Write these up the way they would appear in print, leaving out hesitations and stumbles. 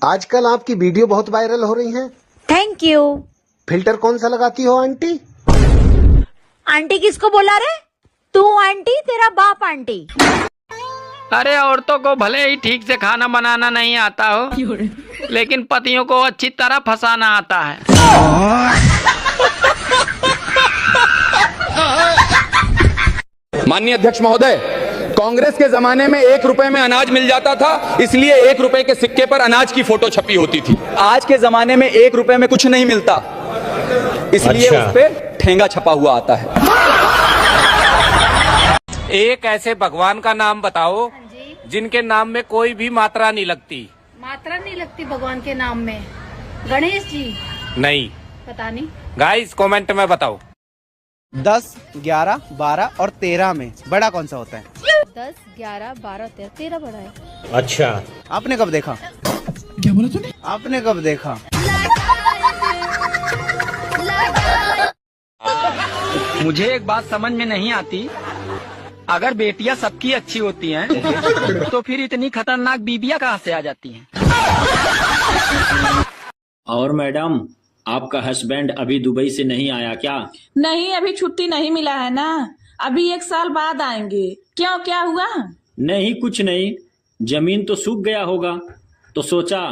आजकल आपकी वीडियो बहुत वायरल हो रही हैं। Thank you. फिल्टर कौन सा लगाती हो आंटी? आंटी किसको बोला रे? तू आंटी, तेरा बाप आंटी। अरे औरतों को भले ही ठीक से खाना बनाना नहीं आता हो, लेकिन पतियों को अच्छी तरह फंसाना आता है। माननीय अध्यक्ष महोदय, कांग्रेस के जमाने में 1 रुपए में अनाज मिल जाता था, इसलिए 1 रुपए के सिक्के पर अनाज की फोटो छपी होती थी। आज के जमाने में 1 रुपए में कुछ नहीं मिलता, इसलिए उस पे ठेंगा छपा हुआ आता है। एक ऐसे भगवान का नाम बताओ जिनके नाम में कोई भी मात्रा नहीं लगती। मात्रा नहीं लगती भगवान के नाम में? गणेश जी? नहीं, पता नहीं। गाइस कमेंट में बताओ। 10, 11, 12 और 13 में बड़ा कौन सा होता है? 10, 11, 12, 13, 13 बड़ा है। अच्छा, आपने कब देखा? क्या बोला तूने? आपने कब देखा? मुझे एक बात समझ में नहीं आती, अगर बेटियां सबकी अच्छी होती हैं, तो फिर इतनी खतरनाक बीबियां कहाँ से आ जाती हैं? और मैडम, आपका हस्बैंड अभी दुबई से नहीं आया क्या? नहीं, अभी छुट्टी नहीं मिला है ना, अभी 1 साल बाद आएंगे। क्यों, क्या हुआ? नहीं, कुछ नहीं, जमीन तो सूख गया होगा, तो सोचा।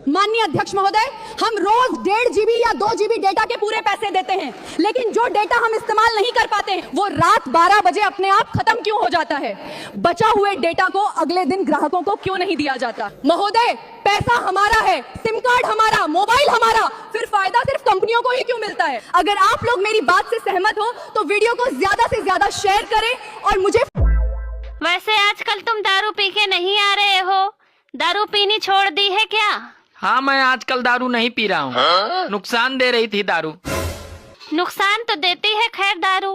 माननीय अध्यक्ष महोदय, हम रोज 1.5 GB या 2 GB डेटा के पूरे पैसे देते हैं, लेकिन जो डेटा हम इस्तेमाल नहीं कर पाते वो रात 12 बजे अपने आप खत्म क्यों हो जाता है? बचा हुए डेटा को अगले दिन ग्राहकों को क्यों नहीं दिया जाता? महोदय, पैसा हमारा है, सिम कार्ड हमारा, मोबाइल हमारा, फिर फायदा सिर्फ कंपनियों को ही क्यों मिलता है? अगर आप लोग मेरी बात से सहमत हो तो वीडियो को ज्यादा से ज्यादा शेयर करें और मुझे। वैसे आजकल तुम दारू पी के नहीं आ रहे हो, दारू पीनी छोड़ दी है क्या? हाँ, मैं आजकल दारू नहीं पी रहा हूँ। नुकसान दे रही थी दारू। नुकसान तो देती है खैर दारू।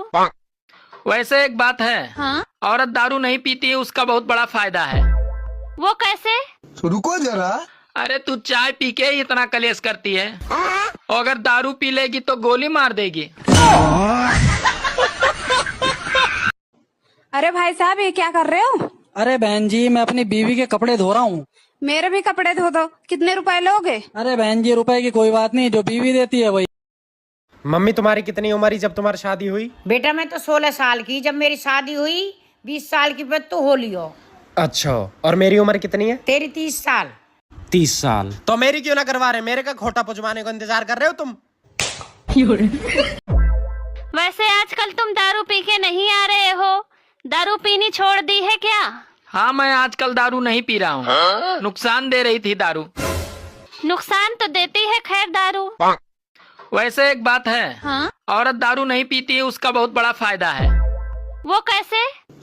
वैसे एक बात है, हाँ? औरत दारू नहीं पीती है उसका बहुत बड़ा फायदा है। वो कैसे? रुको जरा। अरे तू चाय पी के ही इतना कलेश करती है, और अगर दारू पी लेगी तो गोली मार देगी। अरे भाई साहब, ये क्या कर रहे हो? अरे बहन जी, मैं अपनी बीवी के कपड़े धो रहा हूँ। मेरे भी कपड़े धो दो। कितने रुपए लोगे? अरे बहन जी, रुपए की कोई बात नहीं, जो बीवी देती है वही। मम्मी, तुम्हारी कितनी उम्र ही जब तुम्हारी शादी हुई? बेटा मैं तो 16 साल की जब मेरी शादी हुई, 20 साल की पे तो होली हो। अच्छा, और मेरी उम्र कितनी है? तेरी 30 साल। 30 साल। तो मेरी क्यों ना करवा रहे? मेरे का खोटा पुजवाने को इंतजार कर रहे हो तुम? वैसे आजकल तुम दारू पी के नहीं आ रहे हो, दारू पीनी छोड़ दी है क्या? हाँ, मैं आजकल दारू नहीं पी रहा हूँ। नुकसान दे रही थी दारू। नुकसान तो देती है खैर दारू। वैसे एक बात है, हाँ? औरत दारू नहीं पीती है उसका बहुत बड़ा फायदा है। वो कैसे?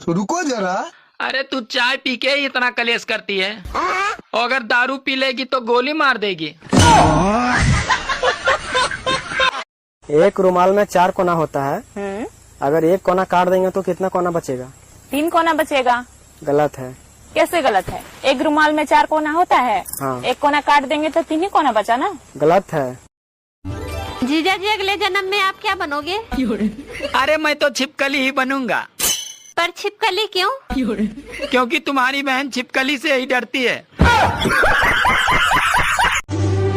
रुको जरा। अरे तू चाय पी के ही इतना कलेश करती है, और अगर दारू पी लेगी तो गोली मार देगी। एक रुमाल में 4 कोना होता है, अगर एक कोना काट देंगे तो कितना कोना बचेगा? 3 कोना बचेगा। गलत है। कैसे गलत है? एक रुमाल में 4 कोना होता है। हाँ। एक कोना काट देंगे तो 3 ही कोना बचा ना। गलत है। जीजा जी, अगले जन्म में आप क्या बनोगे? अरे मैं तो छिपकली ही बनूंगा। पर छिपकली क्यों? क्योंकि तुम्हारी बहन छिपकली से ही डरती है।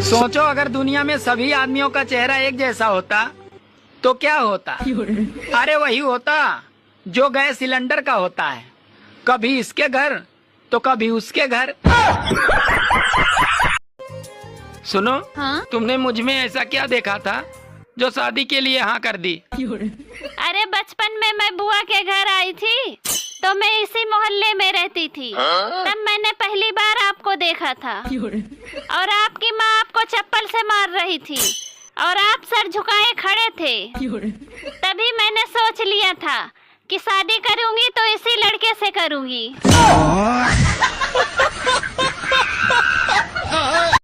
सोचो, अगर दुनिया में सभी आदमियों का चेहरा एक जैसा होता तो क्या होता? अरे वही होता जो गैस सिलेंडर का होता है, कभी इसके घर तो कभी उसके घर। सुनो, हाँ? तुमने मुझ में ऐसा क्या देखा था जो शादी के लिए हाँ कर दी? अरे बचपन में मैं बुआ के घर आई थी, तो मैं इसी मोहल्ले में रहती थी, तब मैंने पहली बार आपको देखा था, और आपकी माँ आपको चप्पल से मार रही थी और आप सर झुकाए खड़े थे। तभी मैंने सोच लिया था कि शादी करूंगी तो इसी लड़के से करूंगी।